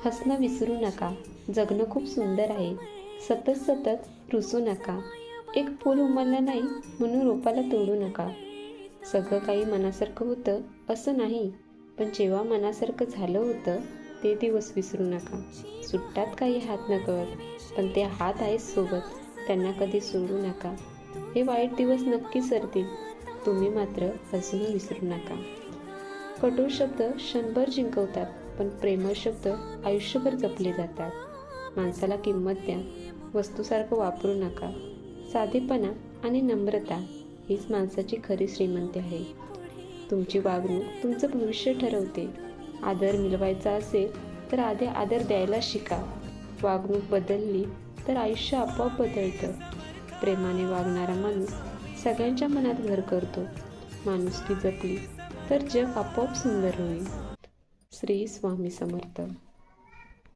हसणं विसरू नका, जगणं खूप सुंदर आहे. सतत सतत रुसू नका, एक फूल उमललं नाही म्हणून रोपाला तोडू नका. सगळं काही मनासारखं होतं असं नाही, पण जेव्हा मनासारखं झालं होतं ते दिवस विसरू नका. सुट्टात काही हात नकळत, पण ते हात आहेत सोबत, त्यांना कधी सोडू नका. हे वाईट दिवस नक्की सरतील, तुम्ही मात्र हसणं विसरू नका. कठोर शब्द क्षणभर जिंकवतात, पण प्रेमळ शब्द आयुष्यभर जपले जातात. माणसाला किंमत द्या, वस्तूसारखं वापरू नका. साधेपणा आणि नम्रता हीच माणसाची खरी श्रीमंती आहे. तुमची वागणूक तुमचं भविष्य ठरवते. आदर मिळवायचा असेल तर आधी आदर द्यायला शिका. वागणूक बदलली तर आयुष्य आपोआप बदलतं. प्रेमाने वागणारा माणूस सगळ्यांच्या मनात घर करतो. माणुसकी जपली तर जग आपोआप सुंदर होईल. श्री स्वामी समर्थ.